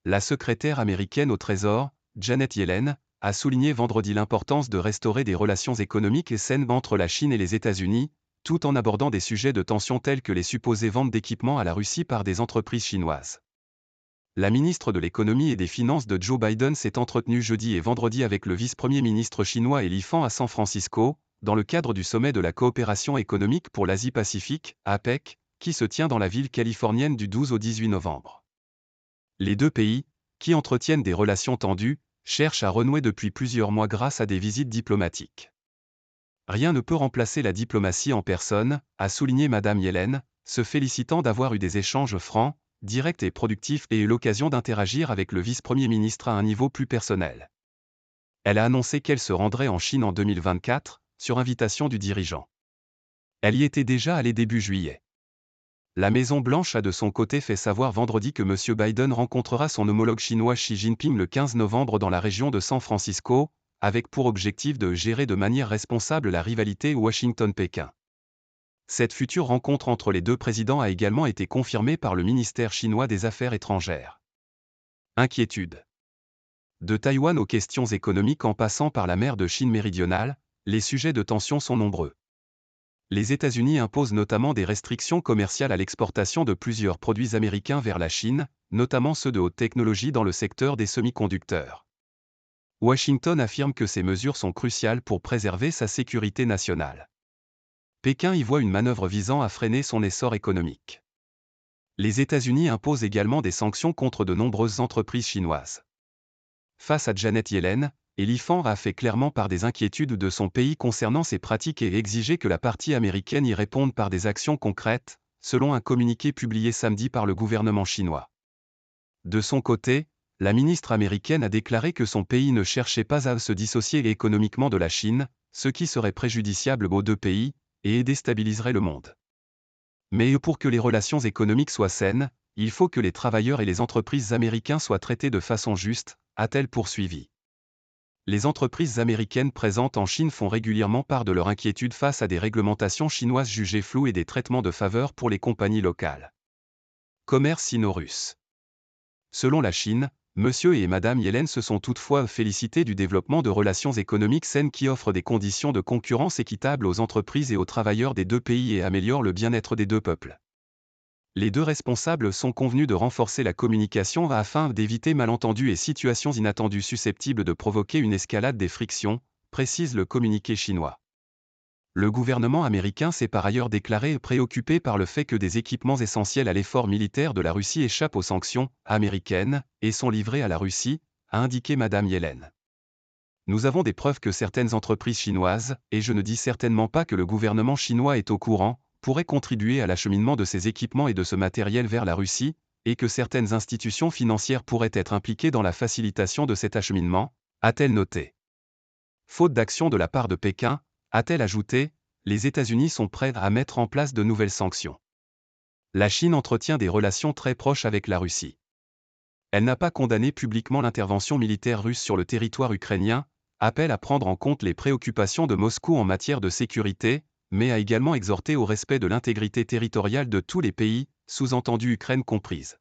La secrétaire américaine au Trésor, Janet Yellen, a souligné vendredi l'importance de restaurer des relations économiques et saines entre la Chine et les États-Unis, tout en abordant des sujets de tension tels que les supposées ventes d'équipements à la Russie par des entreprises chinoises. La ministre de l'économie et des finances de Joe Biden s'est entretenue jeudi et vendredi avec le vice-premier ministre chinois Li Fan à San Francisco, dans le cadre du sommet de la coopération économique pour l'Asie-Pacifique, APEC, qui se tient dans la ville californienne du 12 au 18 novembre. Les deux pays, qui entretiennent des relations tendues, cherchent à renouer depuis plusieurs mois grâce à des visites diplomatiques. Rien ne peut remplacer la diplomatie en personne, a souligné Madame Yellen, se félicitant d'avoir eu des échanges francs, directs et productifs et eu l'occasion d'interagir avec le vice-premier ministre à un niveau plus personnel. Elle a annoncé qu'elle se rendrait en Chine en 2024, sur invitation du dirigeant. Elle y était déjà allée début juillet. La Maison-Blanche a de son côté fait savoir vendredi que M. Biden rencontrera son homologue chinois Xi Jinping le 15 novembre dans la région de San Francisco, avec pour objectif de gérer de manière responsable la rivalité Washington-Pékin. Cette future rencontre entre les deux présidents a également été confirmée par le ministère chinois des Affaires étrangères. Inquiétude. De Taïwan aux questions économiques en passant par la mer de Chine méridionale, les sujets de tension sont nombreux. Les États-Unis imposent notamment des restrictions commerciales à l'exportation de plusieurs produits américains vers la Chine, notamment ceux de haute technologie dans le secteur des semi-conducteurs. Washington affirme que ces mesures sont cruciales pour préserver sa sécurité nationale. Pékin y voit une manœuvre visant à freiner son essor économique. Les États-Unis imposent également des sanctions contre de nombreuses entreprises chinoises. Face à Janet Yellen, Li Fan a fait clairement part des inquiétudes de son pays concernant ces pratiques et exigé que la partie américaine y réponde par des actions concrètes, selon un communiqué publié samedi par le gouvernement chinois. De son côté, la ministre américaine a déclaré que son pays ne cherchait pas à se dissocier économiquement de la Chine, ce qui serait préjudiciable aux deux pays, et déstabiliserait le monde. Mais pour que les relations économiques soient saines, il faut que les travailleurs et les entreprises américains soient traités de façon juste, a-t-elle poursuivi. Les entreprises américaines présentes en Chine font régulièrement part de leur inquiétude face à des réglementations chinoises jugées floues et des traitements de faveur pour les compagnies locales. Commerce sino-russe. Selon la Chine, Monsieur et Madame Yellen se sont toutefois félicités du développement de relations économiques saines qui offrent des conditions de concurrence équitables aux entreprises et aux travailleurs des deux pays et améliorent le bien-être des deux peuples. Les deux responsables sont convenus de renforcer la communication afin d'éviter malentendus et situations inattendues susceptibles de provoquer une escalade des frictions, précise le communiqué chinois. Le gouvernement américain s'est par ailleurs déclaré préoccupé par le fait que des équipements essentiels à l'effort militaire de la Russie échappent aux sanctions américaines et sont livrés à la Russie, a indiqué Madame Yellen. Nous avons des preuves que certaines entreprises chinoises, et je ne dis certainement pas que le gouvernement chinois est au courant, pourraient contribuer à l'acheminement de ces équipements et de ce matériel vers la Russie, et que certaines institutions financières pourraient être impliquées dans la facilitation de cet acheminement, a-t-elle noté. Faute d'action de la part de Pékin, a-t-elle ajouté, les États-Unis sont prêts à mettre en place de nouvelles sanctions. La Chine entretient des relations très proches avec la Russie. Elle n'a pas condamné publiquement l'intervention militaire russe sur le territoire ukrainien, appelle à prendre en compte les préoccupations de Moscou en matière de sécurité, mais a également exhorté au respect de l'intégrité territoriale de tous les pays, sous-entendu Ukraine comprise.